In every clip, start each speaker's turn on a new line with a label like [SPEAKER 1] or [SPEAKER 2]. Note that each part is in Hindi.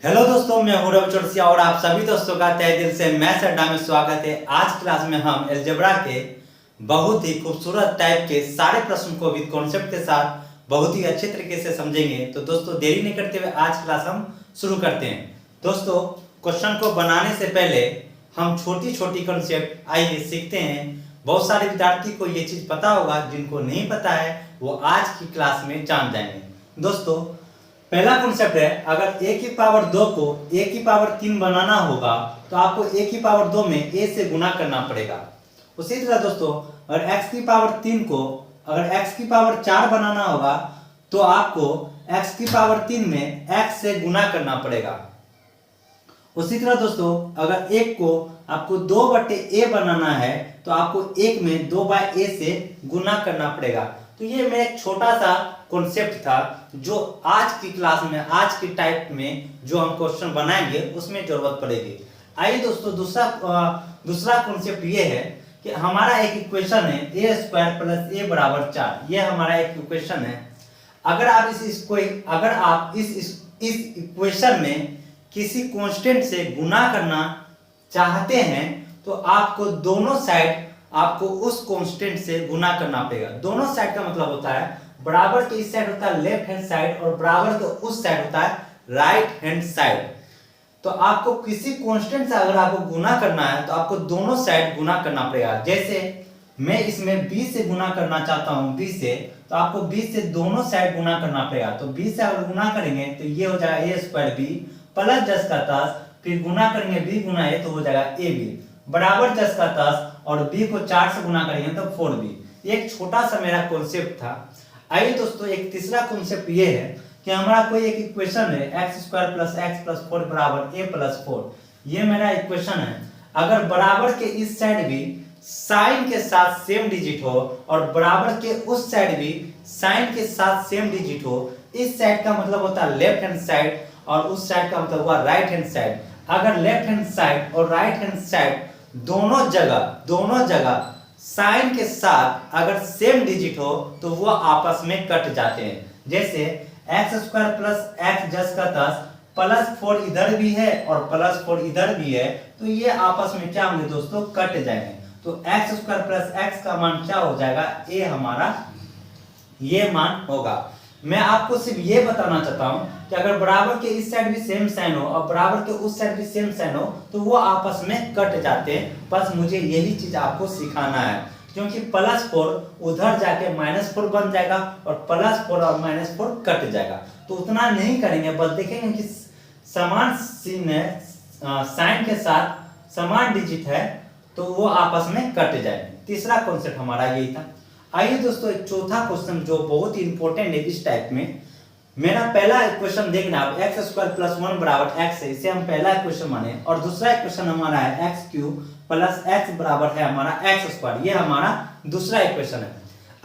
[SPEAKER 1] हेलो दोस्तों, मैं हूं रवि चौरसिया और आप सभी दोस्तों का तहे दिल से मैथ्स अड्डा में स्वागत है। आज क्लास में हम अलजेब्रा के बहुत ही खूबसूरत टाइप के सारे प्रश्न को विद कॉन्सेप्ट के साथ बहुत ही अच्छे तरीके से समझेंगे। तो दोस्तों देरी नहीं करते हुए आज क्लास हम शुरू करते हैं। दोस्तों क्वेश्चन को बनाने से पहले हम छोटी छोटी कॉन्सेप्ट आइए सीखते हैं। बहुत सारे विद्यार्थी को ये चीज़ पता होगा, जिनको नहीं पता है वो आज की क्लास में जान जाएंगे। दोस्तों पहला कॉन्सेप्ट है, अगर a की पावर 2 को a की पावर 3 बनाना होगा तो आपको a की पावर 2 में a से गुना करना पड़ेगा। उसी तरह दोस्तों अगर x की पावर 3 को अगर x की पावर 4 बनाना होगा तो आपको x की पावर 3 में x से गुना करना पड़ेगा। उसी तरह दोस्तों अगर 1 को आपको 2/a बनाना है तो आपको 1 में 2/a से गुना करना पड़ेगा। तो ये मेरा एक छोटा सा कॉन्सेप्ट था जो आज की क्लास में आज की टाइप में जो हम क्वेश्चन बनाएंगे उसमें जरूरत पड़ेगी। आइए दोस्तों दूसरा कॉन्सेप्ट ये है कि हमारा एक इक्वेशन है a² + a = 4। ये हमारा एक इक्वेशन है। अगर आप इस इक्वेशन में किसी कांस्टेंट से गुना करना चाहते हैं तो आपको दोनों साइड आपको उस कांस्टेंट से गुना करना पड़ेगा। दोनों साइड का मतलब होता है बराबर के इस साइड होता है लेफ्ट हैंड साइड और बराबर के उस साइड होता है राइट हैंड साइड। तो आपको किसी कांस्टेंट से अगर आपको गुना करना है तो आपको दोनों साइड गुना करना पड़ेगा। जैसे मैं इसमें b से गुना करना चाहता हूं b से, तो आपको b से दोनों साइड गुना करना पड़ेगा। तो b से अगर गुना करेंगे तो ये हो जाएगा a² b प्लस 10 का 10, फिर गुना करेंगे b गुना a तो हो जाएगा ab बराबर 10 का 10 और b को 4 से गुना करेंगे तो 4b। एक छोटा सा मेरा कॉन्सेप्ट था। आइए दोस्तों एक तीसरा कॉन्सेप्ट ये है कि हमारा कोई एक इक्वेशन है x² + x + 4 = a + 4। ये मेरा इक्वेशन है। अगर बराबर के इस साइड भी साइन के साथ सेम डिजिट हो और बराबर के उस साइड भी साइन के साथ सेम डिजिट हो, इस साइड का मतलब होता है लेफ्ट हैंड साइड और उस साइड का मतलब हुआ राइट हैंड साइड। अगर लेफ्ट हैंड साइड और राइट हैंड साइड दोनों जगह साइन के साथ अगर सेम डिजिट हो तो वो आपस में कट जाते हैं। जैसे x² + x 10 का 10 प्लस 4 इधर भी है और प्लस 4 इधर भी है, तो ये आपस में क्या होंगे दोस्तों, कट जाएंगे। तो x² + x का मान क्या हो जाएगा, a हमारा ये मान होगा। मैं आपको सिर्फ ये बताना चाहता हूं कि अगर बराबर के इस साइड भी सेम साइन हो और बराबर के उस साइड भी सेम साइन हो तो वो आपस में कट जाते हैं। बस मुझे यही चीज आपको सिखाना है, क्योंकि +4 उधर जाके -4 बन जाएगा और +4 और -4 कट जाएगा। तो उतना नहीं करेंगे, बस देखेंगे कि समान साइन के साथ समान डिजिट है तो वो आपस में कट जाएंगे। तीसरा कॉन्सेप्ट हमारा यही था। आइए दोस्तों एक चौथा क्वेश्चन जो बहुत ही इंपॉर्टेंट है इस टाइप में। मेरा पहला इक्वेशन देखना आप x² + 1 = x है, इसे हम पहला इक्वेशन माने। और दूसरा इक्वेशन हमारा है x³ + x बराबर है हमारा x²। ये हमारा दूसरा इक्वेशन है।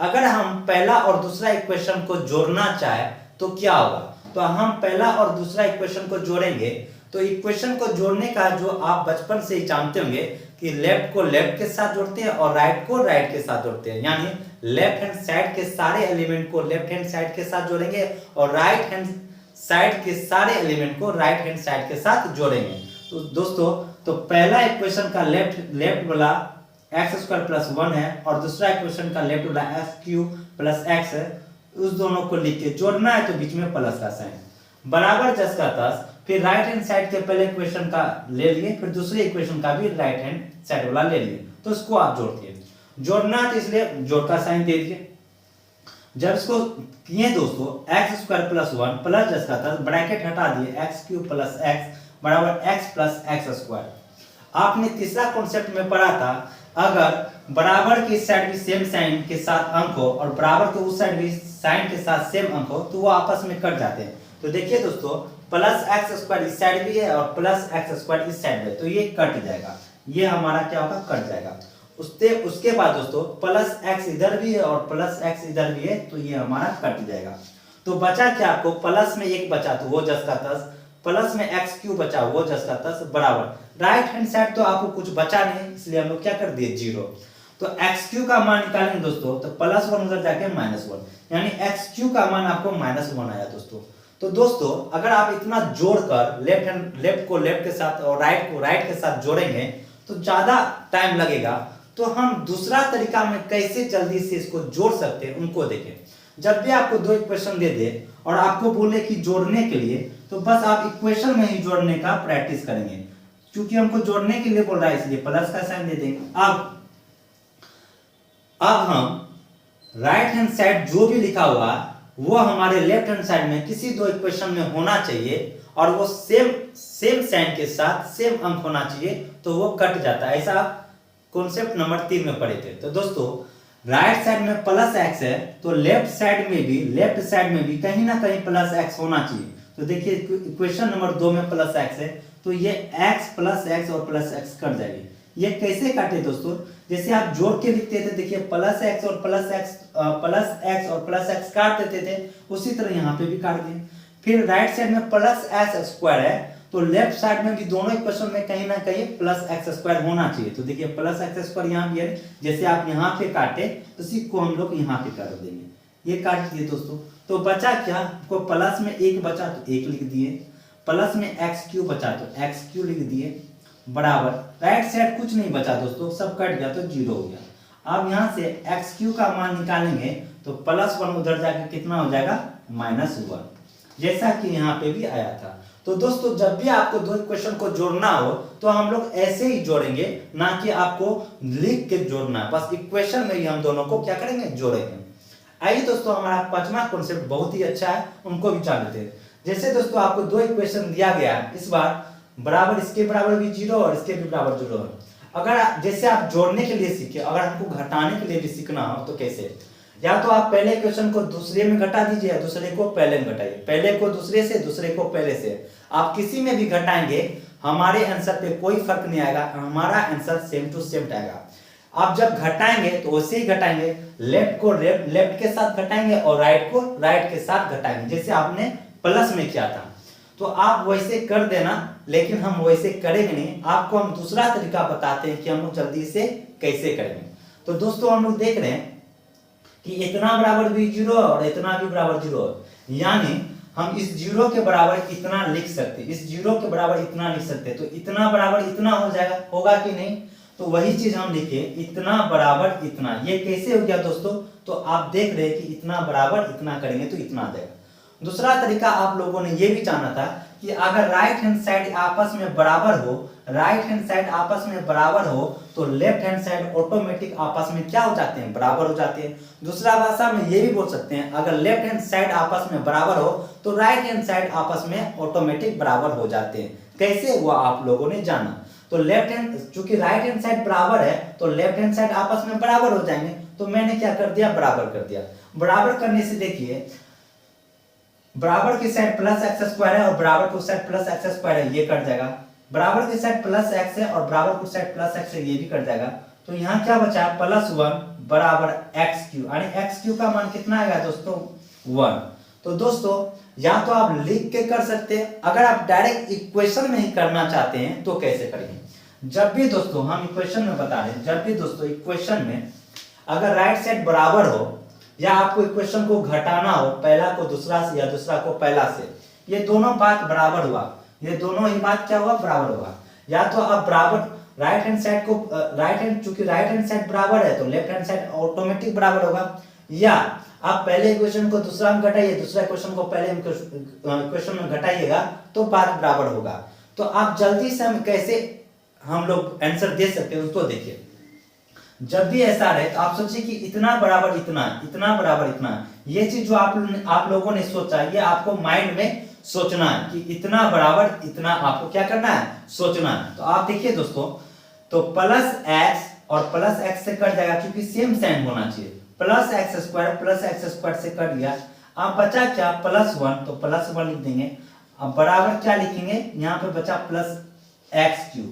[SPEAKER 1] अगर हम पहला और दूसरा इक्वेशन को जोड़ना चाहे तो क्या होगा, तो हम पहला और दूसरा इक्वेशन को जोड़ेंगे। तो इक्वेशन को जोड़ने का जो आप बचपन से ही जानते होंगे कि लेफ्ट को लेफ्ट के साथ जोड़ते हैं और राइट को राइट के साथ जोड़ते हैं, यानी लेफ्ट हैंड साइड के सारे एलिमेंट को लेफ्ट हैंड साइड के साथ जोड़ेंगे और राइट हैंड साइड के सारे एलिमेंट को राइट हैंड साइड के साथ जोड़ेंगे। तो दोस्तों तो पहला इक्वेशन का लेफ्ट वाला x² + 1 है और दूसरा इक्वेशन का लेफ्ट वाला x³ + x है। उस दोनों को लिख के जोड़ना है तो बीच में प्लस का साइन बराबर 10 का 10। फिर राइट हैंड साइड के पहले इक्वेशन का ले लिए, फिर दूसरे इक्वेशन का भी राइट हैंड साइड वाला ले लिए, तो इसको आप जोड़िए। जोड़ना है तो इसलिए जोड़ का साइन दे दीजिए। जब इसको किए दोस्तों x² + 1 प्लस 10 का 10 ब्रैकेट हटा दिए x³ + x बराबर x + x²। आपने तीसरा कॉन्सेप्ट में पढ़ा था, अगर बराबर की साइड भी सेम साइन के साथ अंक हो और बराबर के उस साइड भी साइन के साथ सेम अंक हो तो वो आपस में कट जाते हैं। तो देखिए दोस्तों +x² इस साइड भी है और +x² इस साइड है, तो ये कट जाएगा। ये हमारा क्या होगा, कट जाएगा। उसके बाद दोस्तों +x इधर भी है और +x इधर भी है, तो ये हमारा कट जाएगा। तो बचा क्या, आपको प्लस में 1 बचा तो वो 10 का 10, प्लस में x³ बचा वो 10 का 10 बराबर राइट हैंड साइड तो आपको कुछ बचा नहीं, इसलिए हम लोग क्या कर दिए 0। तो x³ का मान निकालेंगे दोस्तों तो +1 उधर जाके -1, यानी x³ का मान आपको -1 आया दोस्तों। तो दोस्तों अगर आप इतना जोड़कर लेफ्ट को लेफ्ट के साथ और राइट को राइट के साथ जोड़ेंगे तो ज्यादा टाइम लगेगा। तो हम दूसरा तरीका में कैसे जल्दी से इसको जोड़ सकते हैं उनको देखें। जब भी आपको दो इक्वेशन दे दे और आपको बोले कि जोड़ने के लिए, तो बस आप इक्वेशन में ही जोड़ने का प्रैक्टिस करेंगे। क्योंकि हमको जोड़ने के लिए बोल रहा है इसलिए प्लस का साइन दे देंगे। अब हम राइट हैंड साइड जो भी लिखा हुआ वो हमारे लेफ्ट हैंड साइड में किसी दो इक्वेशन में होना चाहिए और वो सेम साइन के साथ सेम अंक होना चाहिए, तो वो कट जाता है। ऐसा कॉन्सेप्ट नंबर 3 में पढ़े थे। तो दोस्तों राइट साइड में प्लस एक्स है तो लेफ्ट साइड में भी कहीं ना कहीं प्लस एक्स होना चाहिए। तो देखिए इक्वेशन नंबर 2 में प्लस एक्स है तो ये x प्लस एक्स और प्लस एक्स कट जाएगी। ये कैसे काटे दोस्तों, जैसे आप जोड़ के लिखते थे, देखिए प्लस एक्स और प्लस एक्स काट देते थे, उसी तरह यहाँ पे भी काट दिए। फिर राइट साइड में प्लस एक्स स्क्वायर है तो लेफ्ट साइड में भी दोनों इक्वेशन में कहीं ना कहीं प्लस एक्स स्क्वायर होना चाहिए। तो देखिए प्लस एक्स स्क्वायर यहाँ भी है, जैसे आप यहाँ पे काटे उसी को हम लोग यहाँ पे कर देंगे। ये काट दिए दोस्तों, तो बचा क्या, को प्लस में एक बचा तो एक लिख दिए, प्लस में एक्स क्यू बचा तो एक्स क्यू लिख दिए, बराबर राइट साइड कुछ नहीं बचा दोस्तों, सब कट गया तो जीरो हो गया। अब यहाँ से एक्स क्यू का मान निकालेंगे तो +1 उधर जाके कितना हो जाएगा -1, जैसा कि यहाँ पे भी आया था। तो दोस्तों जब भी आपको दो इक्वेशन को जोड़ना हो तो हम लोग ऐसे ही जोड़ेंगे, ना कि आपको लिख के जोड़ना है। बस इक्वेशन में ही हम दोनों को क्या करेंगे, जोड़ेंगे। आइए दोस्तों हमारा 5वां कॉन्सेप्ट बहुत ही अच्छा है, उनको भी जान लेते हैं। जैसे दोस्तों आपको दो इक्वेशन दिया गया है, इस बार बराबर इसके बराबर भी 0 और इसके भी बराबर 0 है। अगर जैसे आप जोड़ने के लिए सीखे, अगर हमको घटाने के लिए भी सीखना हो तो कैसे, या तो आप पहले इक्वेशन को दूसरे में घटा दीजिए, दूसरे को पहले में घटाइए, पहले को दूसरे से, दूसरे को पहले से। आप किसी में भी घटाएंगे हमारे आंसर पे कोई फर्क नहीं आएगा, हमारा आंसर सेम टू सेम आएगा। आप जब घटाएंगे तो वैसे ही घटाएंगे, लेफ्ट को लेफ्ट के साथ घटाएंगे और राइट को राइट के साथ घटाएंगे, जैसे आपने प्लस में किया था। तो आप वैसे कर देना, लेकिन हम वैसे करेंगे नहीं, आपको हम दूसरा तरीका बताते हैं कि हम लोग जल्दी से कैसे करेंगे। तो दोस्तों हम लोग देख रहे हैं कि इतना बराबर भी 0 और इतना भी बराबर 0, यानी हम इस 0 के बराबर इतना लिख सकते, इस 0 के बराबर इतना लिख सकते। तो इतना बराबर इतना हो जाएगा, होगा कि नहीं, तो वही चीज हम लिखे इतना बराबर इतना। ये कैसे हो गया दोस्तों, तो आप देख रहे हैं कि इतना बराबर इतना करेंगे तो इतना आ जाएगा। दूसरा तरीका आप लोगों ने ये भी जाना था कि अगर राइट हैंड साइड आपस में बराबर हो, राइट हैंड साइड आपस में बराबर हो तो लेफ्ट हैंड साइड ऑटोमेटिक आपस में क्या हो जाते हैं, बराबर हो जाते हैं। दूसरा भाषा में ये भी बोल सकते हैं, अगर लेफ्ट हैंड साइड आपस में बराबर हो तो राइट हैंड साइड आपस में ऑटोमेटिक बराबर हो जाते हैं। कैसे हुआ आप लोगों ने जाना। तो लेफ्ट हैंड, चूंकि राइट हैंड साइड बराबर है तो लेफ्ट हैंड साइड आपस में बराबर हो जाएंगे। तो मैंने क्या कर दिया, बराबर कर दिया। बराबर करने से देखिए बराबर की साइड प्लस एक्स स्क्वायर है और बराबर की साइड प्लस एक्स स्क्वायर है, ये कट जाएगा। बराबर की साइड प्लस एक्स है और बराबर की साइड प्लस एक्स है, ये भी कट जाएगा। तो यहाँ क्या बचा, +1 बराबर एक्स क्यू, यानी एक्स क्यू का मान कितना आएगा दोस्तों, 1। तो दोस्तों या तो आप लिख के कर सकते हैं, अगर आप डायरेक्ट इक्वेशन में ही करना चाहते हैं तो कैसे करेंगे। जब भी दोस्तों हम इक्वेशन में बता रहे हैं, जब भी दोस्तों इक्वेशन में अगर राइट साइड बराबर हो या आपको इक्वेशन को घटाना हो, पहला को दूसरा से या दूसरा को पहला से, ये दोनों बात बराबर हुआ, ये दोनों ही बात क्या हुआ, बराबर हुआ। या तो आप बराबर राइट हैंड साइड को चूंकि राइट हैंड साइड बराबर है तो लेफ्ट हैंड साइड ऑटोमेटिक बराबर होगा, या आप पहले इक्वेशन को दूसरा में घटाइए, दूसरा इक्वेशन को पहले इक्वेशन में घटाइएगा तो बात बराबर होगा। तो आप जल्दी से हम लोग आंसर दे सकते हैं उसको देखिए। जब भी ऐसा रहे तो आप सोचिए कि इतना बराबर इतना, इतना बराबर इतना, ये चीज जो आप लोगों ने सोचा, ये आपको माइंड में सोचना है कि इतना बराबर इतना, आपको क्या करना है, सोचना है। तो आप देखिए दोस्तों, तो प्लस एक्स और प्लस एक्स से कट जाएगा क्योंकि सेम साइन होना चाहिए, प्लस एक्स स्क्वायर से कट गया। अब बचा क्या, +1, तो +1 लिख देंगे। अब बराबर क्या लिखेंगे, यहाँ पे बचा प्लस एक्स क्यू।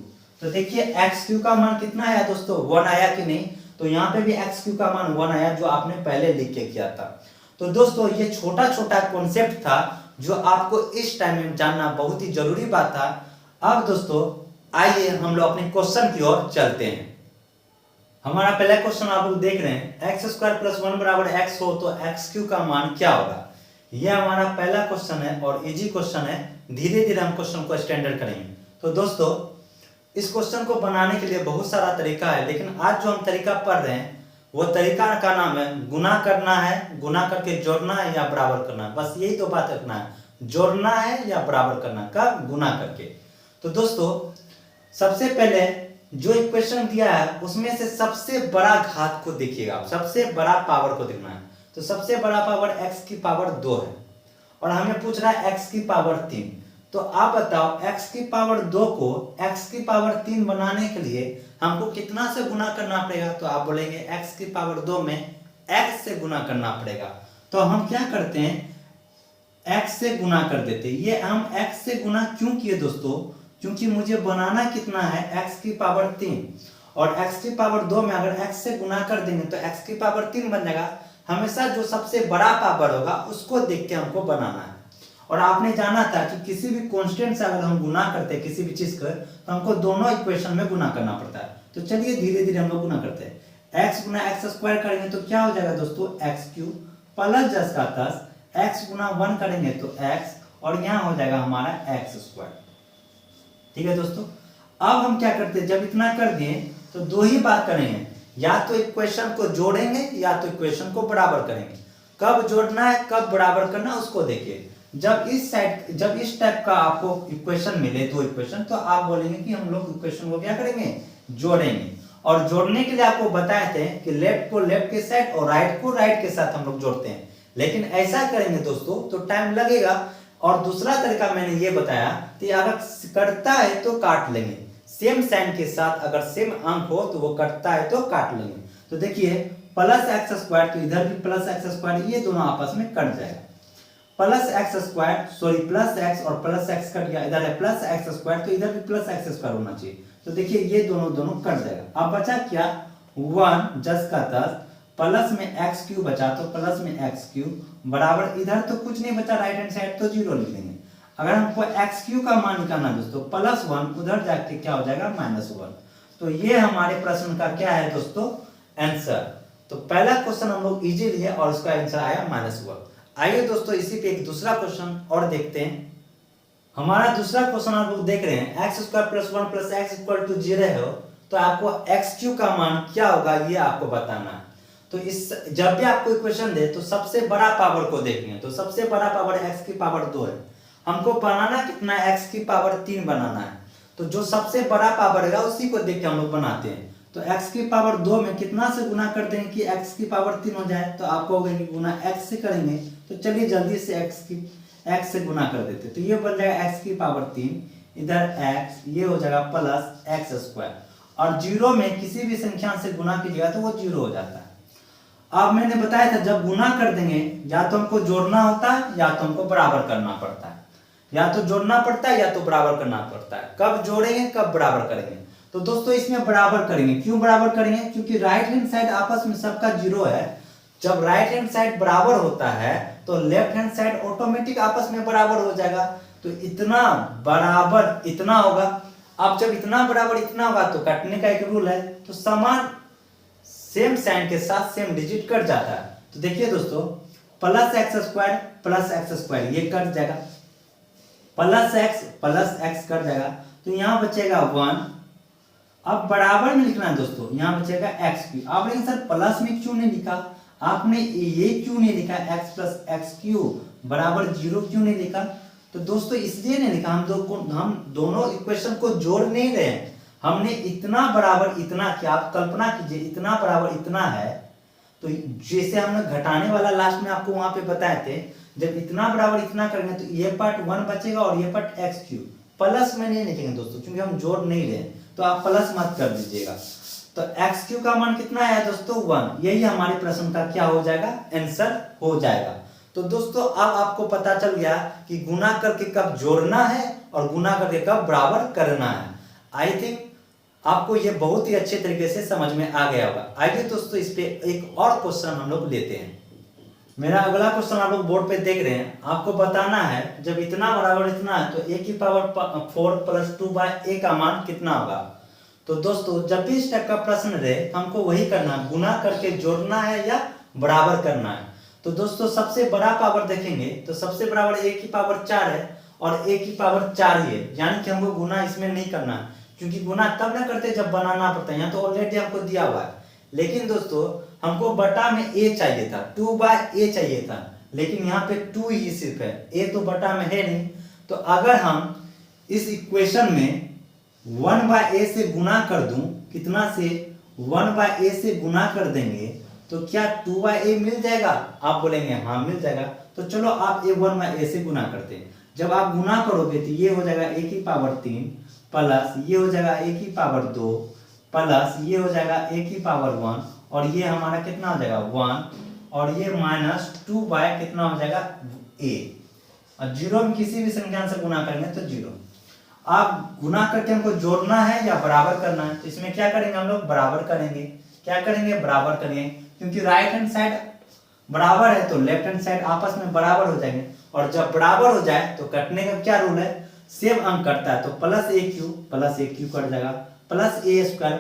[SPEAKER 1] तो देखिए एक्स क्यू का मान कितना आया दोस्तों, 1 आया कि नहीं। तो यहाँ पे भी एक्स क्यू का मान 1 आया, जो आपने पहले लिख के किया था। तो दोस्तों ये छोटा छोटा कॉन्सेप्ट था जो आपको इस टाइम में जानना बहुत ही जरूरी बात था। अब दोस्तों आइए हम लोग अपने क्वेश्चन की ओर चलते हैं। हमारा पहला क्वेश्चन आप लोग देख रहे हैं, x² + 1 = x हो तो एक्स क्यू का मान क्या होगा। ये हमारा पहला क्वेश्चन है और इजी क्वेश्चन है। धीरे धीरे हम क्वेश्चन को स्टैंडर्ड करेंगे। तो दोस्तों इस क्वेश्चन को बनाने के लिए बहुत सारा तरीका है, लेकिन आज जो हम तरीका पढ़ रहे हैं वो तरीका का नाम है गुना करना है, गुना करके जोड़ना है या बराबर करना है। बस यही तो बात रखना है, जोड़ना है या बराबर करना, कब? गुना करके। तो दोस्तों सबसे पहले जो इक्वेशन दिया है उसमें से सबसे बड़ा घात को देखिएगा, सबसे बड़ा पावर को देखना है। तो सबसे बड़ा पावर x की पावर 2 है और हमें पूछ रहा है x की पावर 3। तो आप बताओ x की पावर 2 को x की पावर 3 बनाने के लिए हमको कितना से गुना करना पड़ेगा? तो आप बोलेंगे x की पावर 2 में x से गुना करना पड़ेगा। तो हम क्या करते हैं, x से गुना कर देते। ये हम x से गुना क्यों किए दोस्तों? क्योंकि मुझे बनाना कितना है, x की पावर 3 और x की पावर 2 में अगर x से गुना कर देंगे तो x की पावर 3 बन जाएगा। हमेशा जो सबसे बड़ा पावर होगा उसको देख के हमको बनाना है। और आपने जाना था कि किसी भी कांस्टेंट से अगर हम गुना करते हैं किसी भी चीज का तो हमको दोनों इक्वेशन में गुना करना पड़ता है। तो चलिए धीरे धीरे हम लोग गुना करते हैं। x गुना x स्क्वायर करेंगे तो क्या हो जाएगा दोस्तों, x क्यूब प्लस 10 का 10, x गुना 1 करेंगे तो x और यहाँ हो जाएगा हमारा x स्क्वायर। ठीक है दोस्तों, अब हम क्या करते हैं, जब इतना कर दिए तो दो ही बात करेंगे, या तो इक्वेशन को जोड़ेंगे या तो इक्वेशन को बराबर करेंगे। कब जोड़ना है कब बराबर करना उसको देखिए। जब इस टाइप का आपको इक्वेशन मिले, दो इक्वेशन, तो आप बोलेंगे कि हम लोग इक्वेशन को क्या करेंगे, जोड़ेंगे। और जोड़ने के लिए आपको बताए थे कि लेफ्ट को लेफ्ट के साथ और राइट को राइट के साथ हम लोग जोड़ते हैं, लेकिन ऐसा करेंगे दोस्तों तो टाइम लगेगा। और दूसरा तरीका मैंने ये बताया कि अगर कटता है तो काट लेंगे, सेम साइन के साथ अगर सेम अंक हो तो वो कटता है तो काट लेंगे। तो देखिए प्लस एक्स स्क्वायर, तो इधर भी प्लस एक्स स्क्वायर, ये दोनों आपस में कट जाएगा। Plus x square, sorry plus x और प्लस एक्स कट गया, इधर है प्लस एक्स स्क्वायर, तो इधर भी प्लस एक्स स्क्वायर होना चाहिए। तो देखिए ये दोनों कट जाएगा। अब बचा क्या, 1 10 का 10 प्लस में एक्स क्यूब बचा, तो प्लस में एक्स क्यूब बराबर, इधर तो कुछ नहीं बचा राइट हैंड साइड, तो 0 लिख देंगे। अगर हमको एक्स क्यूब का मान निकालना दोस्तों, +1 उधर जाके क्या हो जाएगा, -1। तो ये हमारे प्रश्न का क्या है दोस्तों, आंसर। तो पहला क्वेश्चन हम लोग इजी लिए और उसका आंसर आया -1। आइए दोस्तों इसी पे एक दूसरा क्वेश्चन और देखते हैं। हमारा दूसरा क्वेश्चन आप लोग देख रहे हैं, x square plus 1 plus x equal to 0 हो, तो आपको x क्यूब का मान क्या होगा ये आपको बताना है। तो इस जब भी आपको इक्वेशन दे तो सबसे बड़ा पावर को देखेंगे। तो सबसे बड़ा पावर x की पावर 2 है, हमको बनाना कितना है, x की पावर 3 बनाना है। तो जो सबसे बड़ा पावर है उसी को देख के हम लोग बनाते हैं। तो x की पावर 2 में कितना से गुना कर देंगे कि x की पावर 3 हो जाए, तो आपको होगा कि गुना x से करेंगे। तो चलिए जल्दी से x से गुना कर देते, तो ये बन जाएगा x की पावर 3, इधर x, ये हो जाएगा प्लस एक्स स्क्वायर। और 0 में किसी भी संख्या से गुना कीजिएगा तो वो 0 हो जाता है। अब मैंने बताया था जब गुना कर देंगे या तो हमको जोड़ना होता है या तो हमको बराबर करना पड़ता है, या तो जोड़ना पड़ता है या तो बराबर करना पड़ता है। कब जोड़ेंगे कब बराबर करेंगे, तो दोस्तों इसमें बराबर करेंगे। क्यों बराबर करेंगे, क्योंकि राइट हैंड साइड आपस में सबका 0 है। जब राइट हैंड साइड बराबर होता है तो लेफ्ट हैंड साइड ऑटोमेटिक आपस में बराबर हो जाएगा। तो इतना बराबर इतना होगा। अब जब इतना बराबर इतना होगा तो काटने का एक रूल है, तो समान सेम साइन के साथ सेम डिजिट कट जाता है। तो देखिए दोस्तों प्लस एक्स स्क्वायर ये कट जाएगा, प्लस एक्स कट जाएगा, तो यहाँ बचेगा 1। अब बराबर में लिखना है दोस्तों, यहाँ बचेगा एक्स क्यूब। आप लेकिन सर प्लस में क्यों नहीं लिखा, आपने ये क्यों नहीं लिखा x प्लस एक्स क्यूब बराबर 0 क्यों नहीं लिखा? तो दोस्तों इसलिए नहीं लिखा, हम दोनों इक्वेशन को जोड़ नहीं रहे हैं। हमने इतना बराबर इतना किया, आप कल्पना कीजिए इतना बराबर इतना है। तो जैसे हमने घटाने वाला लास्ट में आपको वहां पे बताए थे, जब इतना बराबर इतना करेंगे तो ये पार्ट 1 बचेगा और ये पार्ट एक्स क्यूब। प्लस में नहीं लिखेंगे दोस्तों क्योंकि हम जोड़ नहीं रहे, तो आप प्लस मत कर दीजिएगा। तो एक्स क्यूब का मान कितना है दोस्तों, 1। यही हमारे प्रश्न का क्या हो जाएगा, आंसर हो जाएगा। तो दोस्तों अब आपको पता चल गया कि गुना करके कब जोड़ना है और गुना करके कब बराबर करना है। आई थिंक आपको ये बहुत ही अच्छे तरीके से समझ में आ गया होगा। आइए दोस्तों इस पे एक और क्वेश्चन हम लोग लेते हैं। मेरा अगला क्वेश्चन आप लोग बोर्ड पे देख रहे हैं। आपको बताना है जब इतना बराबर इतना है तो a की पावर 4 प्लस 2/a का मान कितना होगा। तो दोस्तों जब भी इस टाइप का प्रश्न रहे हमको वही करना है, गुना करके जोड़ना है या बराबर करना है। तो दोस्तों सबसे बड़ा पावर देखेंगे तो सबसे बड़ा पावर a की पावर 4 है और a की पावर 4 ही है, यानी कि हमको गुना इसमें नहीं करना है, क्योंकि गुना तब ना करते जब बनाना पड़ता है। यहाँ तो ऑलरेडी हमको दिया हुआ है, लेकिन दोस्तों हमको बटा में a चाहिए था, 2/a चाहिए था, लेकिन यहाँ पे 2 ही सिर्फ है, a तो बटा में है नहीं। तो अगर हम इस इक्वेशन में 1/a से गुना कर दूं, कितना से 1/a से गुना कर देंगे तो क्या 2/a मिल जाएगा? आप बोलेंगे हाँ मिल जाएगा। तो चलो आप ये 1/a से गुना करते हैं। जब आप गुना करोगे तो ये हो जाएगा a की पावर 3 प्लस ये हो जाएगा a की पावर 2 प्लस ये हो जाएगा a की पावर 1 और ये हमारा कितना हो जाएगा 1 और ये माइनस 2 बाय कितना हो जाएगा a। और जीरो में किसी भी संख्या से गुना करेंगे तो जीरो। आप गुना करके हमको जोड़ना है या बराबर करना है, तो इसमें क्या करेंगे हम लोग बराबर करेंगे। क्या करेंगे? बराबर करेंगे, क्योंकि राइट हैंड साइड बराबर है तो लेफ्ट हैंड साइड आपस में बराबर हो जाएंगे। और जब बराबर हो जाए तो कटने का क्या रूल है? सेम अंक कटता है, तो प्लस ए क्यू कट जाएगा, प्लस ए स्क्वायर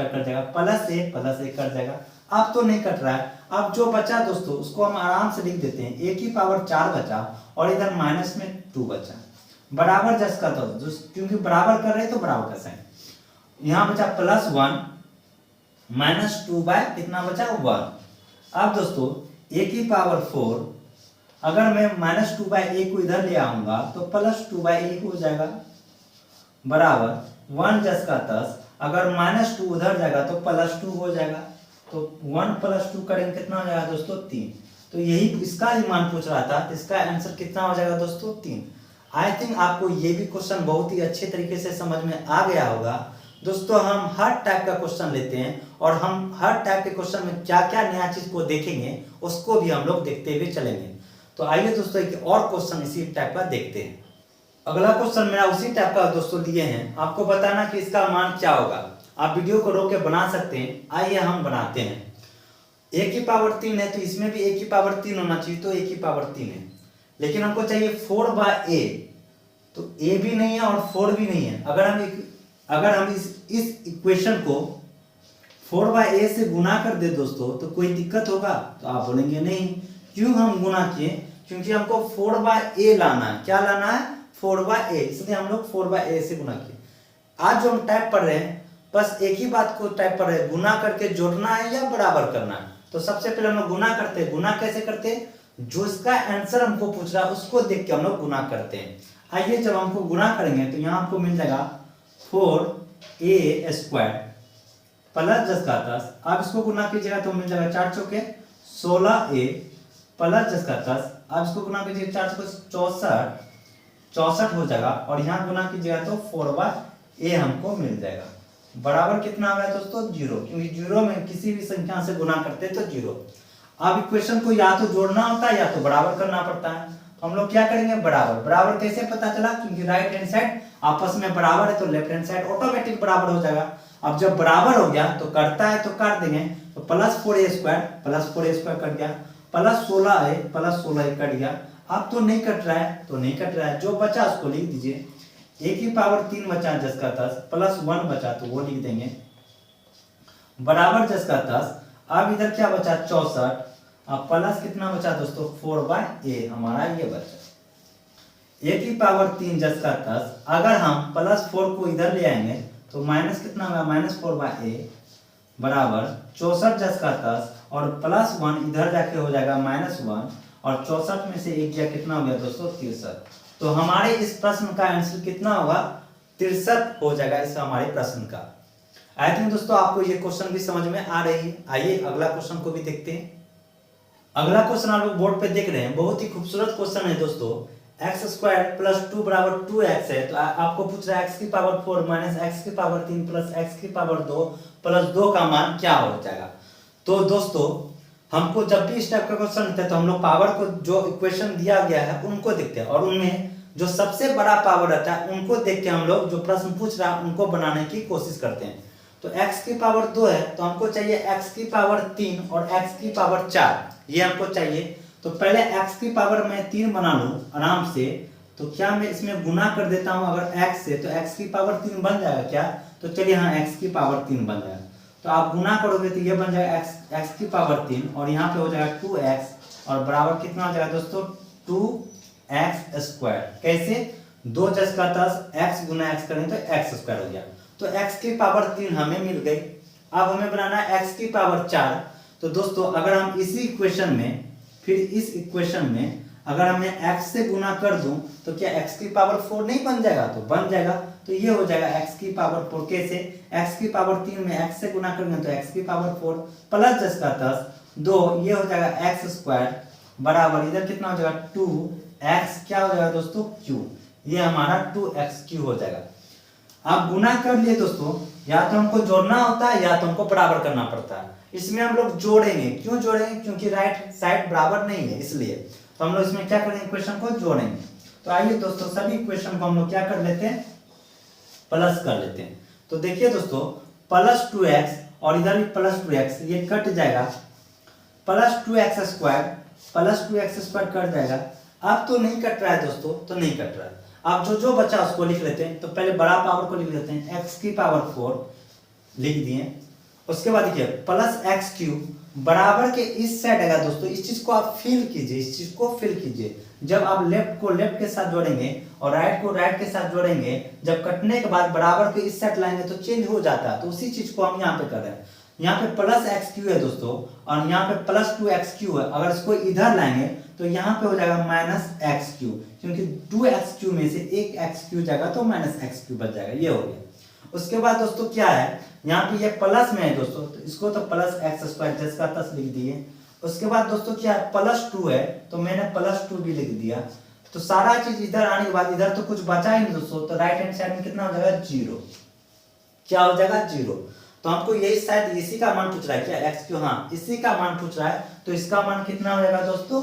[SPEAKER 1] कट जाएगा, प्लस ए कट जाएगा। अब तो नहीं कट रहा है, अब जो बचा दोस्तों उसको हम आराम से लिख देते हैं, a की पावर 4 बचा और इधर माइनस में 2 बचा, बराबर जस का तो क्योंकि बराबर कर रहे हैं तो बराबर का साइन। यहाँ बचा +1 माइनस 2 बाय कितना बचा 1। अब दोस्तों a की पावर 4 अगर मैं माइनस 2 बाय a को इधर ले आऊंगा तो +2 बाय a हो जाएगा, बराबर 1 जस का 10, अगर -2 उधर जाएगा तो +2 हो जाएगा, तो 1 + 2 करेंगे कितना हो जाएगा दोस्तों 3। तो यही इसका ही मान पूछ रहा था, तो इसका आंसर कितना हो जाएगा दोस्तों 3। आई थिंक आपको ये भी क्वेश्चन बहुत ही अच्छे तरीके से समझ में आ गया होगा। दोस्तों हम हर टाइप का क्वेश्चन लेते हैं और हम हर टाइप के क्वेश्चन में क्या क्या नया चीज को देखेंगे उसको भी हम लोग देखते हुए चलेंगे। तो आइए दोस्तों एक और क्वेश्चन इसी टाइप का देखते हैं। अगला क्वेश्चन मेरा उसी टाइप का दोस्तों दिए हैं, आपको बताना कि इसका मान क्या होगा। आप वीडियो को रोक के बना सकते हैं, आइए हम बनाते हैं। a की पावर 3 है तो इसमें भी a की पावर 3 होना चाहिए, तो a की पावर 3 है, लेकिन हमको चाहिए 4/a, तो a भी नहीं है और 4 भी नहीं है। अगर हम इस इक्वेशन को 4/a से गुना कर दे दोस्तों तो कोई दिक्कत होगा? तो आप बोलेंगे नहीं। क्यों हम गुना किए? क्योंकि हमको 4/a लाना है। क्या लाना है? 4/a, इसलिए हम लोग 4/a से गुना किए। आज जो हम टाइप पढ़ रहे हैं बस एक ही बात को टाइप पढ़ रहे हैं, गुना करके जोड़ना है या बराबर करना है। तो सबसे पहले हम लोग गुना करते हैं। गुना कैसे करते हैं? जो इसका आंसर हमको पूछ रहा है उसको देख के हम लोग गुना करते हैं। आइए जब हमको गुना करेंगे तो यहाँ हमको मिल जाएगा 4a² प्लस 10 का 10। आप इसको गुना कीजिएगा तो मिल जाएगा 4 चौके 16a प्लस 10 का 10। आप इसको गुना कीजिएगा 4 चौके 64 हो जाएगा और यहाँ गुना कीजिएगा तो 4/a हमको मिल जाएगा, बराबर कितना आ गया दोस्तों 0, क्योंकि 0 में किसी भी संख्या से गुना करते तो 0। अब इक्वेशन को या तो जोड़ना होता है या तो बराबर करना पड़ता है। तो हम लोग क्या करेंगे? बराबर। बराबर कैसे पता चला? क्योंकि राइट हैंड साइड आपस में बराबर है तो लेफ्ट हैंड साइड ऑटोमेटिक बराबर हो जाएगा। अब जब बराबर हो गया तो करता है तो काट देंगे, तो +4a² कट गया, +16a कट गया। अब तो नहीं कट रहा है तो नहीं कट रहा है, जो बचा उसको लिख दीजिए। a की पावर 3 बचा 10 का 10 +1 बचा तो वो लिख देंगे, बराबर 10 का 10। अब इधर क्या बचा 64, अब प्लस कितना बचा दोस्तों 4/a, हमारा ये बचा। a की पावर 3 10 का 10, अगर हम +4 को इधर ले आएंगे तो माइनस कितना होगा -4/a, बराबर 64 10 का 10 और +1 इधर जाके हो जाएगा -1 और 64 में से 1 गया कितना हो गया दोस्तों 63। तो हमारे इस प्रश्न का आंसर कितना होगा 63 हो जाएगा इस हमारे प्रश्न का। आई थिंक दोस्तों आपको ये क्वेश्चन भी समझ में आ रही है। आइए अगला क्वेश्चन को भी देखते हैं। अगला क्वेश्चन आप लोग बोर्ड पे देख रहे हैं, बहुत ही खूबसूरत क्वेश्चन है दोस्तों। x² + 2 बराबर 2x है, तो आपको पूछ रहा है x की पावर 4 माइनस x की पावर 3 प्लस x की पावर 2 प्लस 2 का मान क्या हो जाएगा। तो दोस्तों हमको जब भी इस टाइप का क्वेश्चन होता है तो हम लोग पावर को जो इक्वेशन दिया गया है उनको देखते हैं और उनमें जो सबसे बड़ा पावर रहता है उनको देख के हम लोग जो प्रश्न पूछ रहा है उनको बनाने की कोशिश करते हैं। तो x की पावर 2 है तो हमको चाहिए x की पावर 3 और x की पावर 4, ये हमको चाहिए। तो पहले x की पावर मैं 3 बना लूं आराम से, तो क्या मैं इसमें गुना कर देता हूं अगर x से, तो x की पावर 3 बन जाएगा क्या? तो चलिए हाँ x की पावर 3 बन जाएगा। तो आप गुना करोगे तो ये बन जाएगा x की पावर 3 और यहाँ पे हो जाएगा 2x और बराबर कितना हो जाएगा दोस्तों 2x²। कैसे 2 × 10 x गुना x करें तो x² हो गया। तो x की पावर 3 हमें मिल गई। अब हमें बनाना है x की पावर 4। तो दोस्तों अगर हम इसी इक्वेशन में फिर इस इक्वेशन में अगर मैं x से गुना कर दूं तो क्या x की पावर 4 नहीं बन जाएगा? तो बन जाएगा। तो ये हो जाएगा x की पावर 4। कैसे x की पावर 3 में x से गुना करेंगे तो x की पावर 4 प्लस 10 का 10 2 ये हो जाएगा x² बराबर इधर कितना हो जाएगा 2x क्या हो जाएगा दोस्तों q। ये हमारा 2x³ हो जाएगा। आप गुना कर लिए दोस्तों, या तो हमको जोड़ना होता है या तो हमको बराबर करना पड़ता है। इसमें हम लोग जोड़ेंगे। क्यों जोड़ेंगे? क्योंकि राइट साइड बराबर नहीं है इसलिए। तो हम लोग इसमें क्या करेंगे इक्वेशन को जोड़ेंगे। तो आइए दोस्तों सभी इक्वेशन को हम लोग क्या कर लेते हैं प्लस कर लेते हैं। तो देखिए दोस्तों प्लस 2x और इधर भी प्लस 2x ये कट जाएगा प्लस 2x² कट जाएगा। अब तो नहीं कट रहा है दोस्तों, तो नहीं कट रहा है। अब जो बचा उसको लिख लेते हैं। तो पहले बड़ा पावर को लिख लेते हैं x की पावर 4 लिख दिए। उसके बाद देखिए प्लस x³ बराबर के इस साइड आएगा दोस्तों। इस चीज को आप फील कीजिए, इस चीज को फील कीजिए। जब आप लेफ्ट को लेफ्ट के साथ जोड़ेंगे और राइट को राइट के साथ जोड़ेंगे, जब कटने के बाद बराबर के इस साइड लाएंगे तो चेंज हो जाता है। तो उसी चीज को हम यहाँ पे कर रहे हैं। यहाँ पे प्लस x³ है दोस्तों और यहाँ पे प्लस 2x³ है। अगर इसको इधर लाएंगे तो यहाँ पे हो जाएगा माइनस x³, क्योंकि 2x³ में से एक x³ जाएगा तो माइनस x³ बच जाएगा। ये हो गया। उसके बाद दोस्तों क्या है यहाँ पे ये प्लस में है दोस्तों, तो इसको तो प्लस x² 10 का 10 लिख दिए। उसके बाद दोस्तों क्या है प्लस 2 है तो मैंने प्लस 2 भी लिख दिया। तो सारा चीज इधर आने के बाद इधर तो कुछ बचा ही नहीं दोस्तों, तो राइट हैंड साइड में कितना हो जाएगा 0। क्या हो जाएगा 0। तो हमको यही शायद इसी का मान पूछ रहा है क्या x³, हाँ इसी का मान पूछ रहा है। तो इसका मान कितना हो जाएगा दोस्तों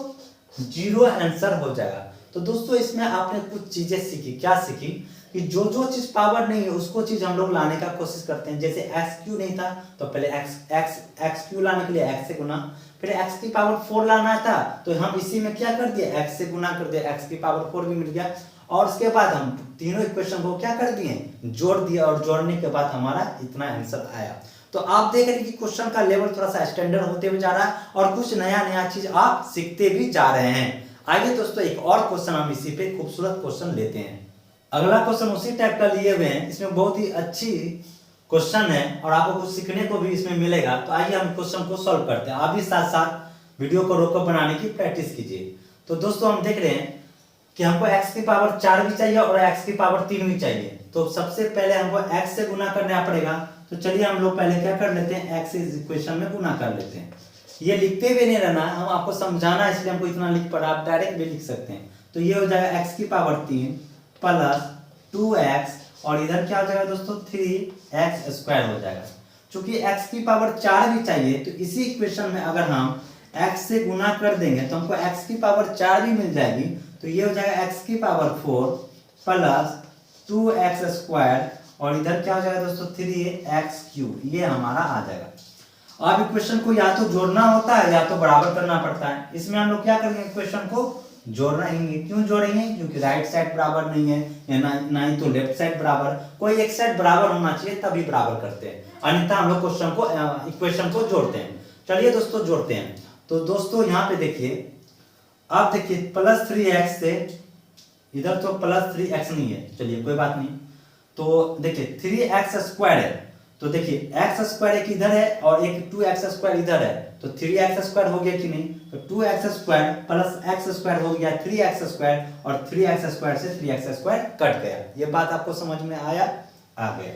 [SPEAKER 1] 0 आंसर हो जाएगा। तो दोस्तों इसमें आपने कुछ चीजें सीखी। क्या सीखी कि जो चीज पावर नहीं है उसको चीज हम लोग लाने का कोशिश करते हैं। जैसे x³ नहीं था तो पहले x³ लाने के लिए x से गुना, फिर x की पावर 4 लाना था तो हम इसी में क्या कर दिए x से गुना कर दिया, x की पावर 4 भी मिल गया। और उसके बाद हम तीनों इक्वेशन को क्या कर दिए जोड़ दिया और जोड़ने के बाद हमारा इतना आंसर आया। तो आप देख रहे हैं कि क्वेश्चन का लेवल थोड़ा सा स्टैंडर्ड होते हुए जा रहा है और कुछ नया नया चीज आप सीखते भी जा रहे हैं। आइए दोस्तों एक और क्वेश्चन हम इसी पे खूबसूरत क्वेश्चन लेते हैं। अगला क्वेश्चन उसी टाइप का लिए हुए हैं। इसमें बहुत ही अच्छी क्वेश्चन है और आपको कुछ सीखने को भी इसमें मिलेगा। तो आइए हम क्वेश्चन को सॉल्व करते हैं। आप भी साथ साथ वीडियो को रोको बनाने की प्रैक्टिस कीजिए। तो दोस्तों हम देख रहे हैं कि हमको x की पावर 4 भी चाहिए और x की पावर 3 भी चाहिए। तो सबसे पहले हमको x से गुना करना पड़ेगा। तो चलिए हम लोग पहले क्या कर लेते हैं x इस इक्वेशन में गुना कर लेते हैं। ये लिखते हुए नहीं रहना, हम आपको समझाना इसलिए हमको इतना लिख पड़ा। आप डायरेक्ट भी लिख सकते हैं। तो ये हो जाएगा x की पावर 3 प्लस 2x और इधर क्या हो जाएगा दोस्तों 3x² हो जाएगा। चूंकि x की पावर 4 भी चाहिए तो इसी इक्वेशन में अगर हम x से गुना कर देंगे तो हमको x की पावर 4 भी मिल जाएगी। तो ये हो जाएगा x की पावर 4 प्लस 2x² और इधर क्या हो जाएगा दोस्तों 3x³। ये हमारा आ जाएगा। अब इक्वेशन को या तो जोड़ना होता है या तो बराबर करना पड़ता है। इसमें हम लोग क्या करेंगे इक्वेशन को जोड़ेंगे। क्यों जोड़ेंगे? क्योंकि राइट साइड बराबर नहीं है या ना ही तो लेफ्ट साइड बराबर, कोई एक साइड बराबर होना चाहिए तभी बराबर करते हैं, अन्यथा हम लोग क्वेश्चन को इक्वेशन को जोड़ते हैं। चलिए दोस्तों जोड़ते हैं। तो दोस्तों यहाँ पे देखिए, आप देखिए प्लस 3x से इधर तो प्लस 3x नहीं है, चलिए कोई बात नहीं। तो देखिए 3x² है तो देखिए x² एक इधर है और एक 2x² इधर है तो 3x² हो गया कि नहीं। तो 2x² प्लस x² हो गया 3x² और 3x² से 3x² कट गया। ये बात आपको समझ में आया? आ गया।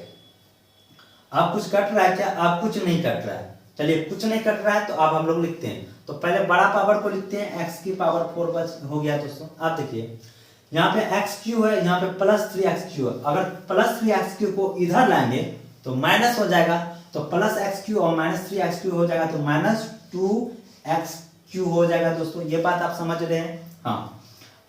[SPEAKER 1] आप कुछ कट रहा है क्या? आप कुछ नहीं कट रहा है। चलिए कुछ नहीं कट रहा है तो अब हम लोग लिखते हैं। तो पहले बड़ा पावर को लिखते हैं, x की पावर 4 बच हो गया दोस्तों। आप देखिए यहाँ पे x³ है, यहाँ पे प्लस 3x³ है। अगर प्लस 3x³ को इधर लाएंगे तो माइनस हो जाएगा। तो प्लस x³ और माइनस 3x³ हो जाएगा तो माइनस 2x³ हो जाएगा दोस्तों। ये बात आप समझ रहे हैं? हाँ।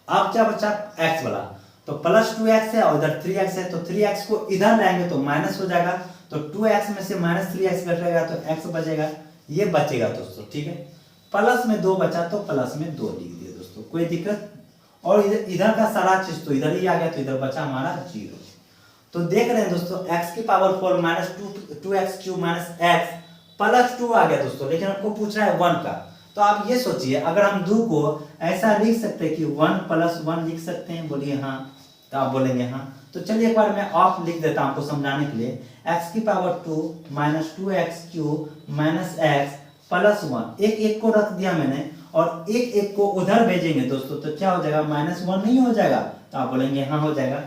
[SPEAKER 1] अब क्या बचा x वाला, तो प्लस 2x है और इधर 3x है तो 3x को इधर लाएंगे तो माइनस हो जाएगा। तो 2x में से माइनस 3x घटेगा तो x बचेगा। ये बचेगा दोस्तों, ठीक है। प्लस में 2 बचा तो प्लस में 2 लिख दिए दोस्तों, कोई दिक्कत। और इधर का सारा चीज तो इधर ही आ गया तो इधर बचा हमारा 0। तो देख रहे हैं दोस्तों x की power 4 minus 2x³ minus x plus 2 आ गया दोस्तों, लेकिन हमको पूछ रहा है 1 का। तो आप ये सोचिए, अगर हम 2 को ऐसा लिख सकते हैं कि 1 + 1 लिख सकते हैं, बोलिए हाँ, तो आप बोलेंगे हाँ। तो चलिए एक बार मैं ऑफ लिख देता हूं आपको समझाने के लिए। x⁻2 - 2x³ - x + 1, एक को रख दिया मैंने और एक को उधर भेजेंगे दोस्तों, तो क्या हो जाएगा, -1 नहीं हो जाएगा? तो आप बोलेंगे हाँ हो जाएगा।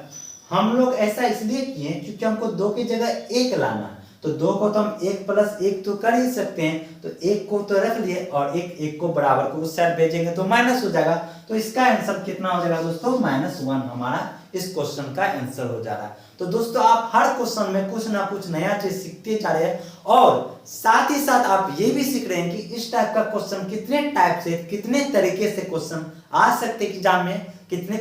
[SPEAKER 1] हम लोग ऐसा इसलिए किए क्योंकि हमको 2 की जगह 1 लाना है, तो 2 को तो हम 1 + 1 तो कर ही सकते हैं, तो 1 को तो रख लिए और एक को बराबर को उस साइड भेजेंगे तो माइनस हो जाएगा। तो इसका आंसर कितना हो जाएगा दोस्तों, -1 हमारा इस क्वेश्चन का आंसर हो जा रहा है। तो दोस्तों आप हर क्वेश्चन में कुछ ना कुछ नया चीज सीखते जा रहे हैं और साथ ही साथ आप ये भी सीख रहे हैं कि इस टाइप का क्वेश्चन कितने टाइप से, कितने तरीके से क्वेश्चन आ सकते हैं एग्जाम में, कितने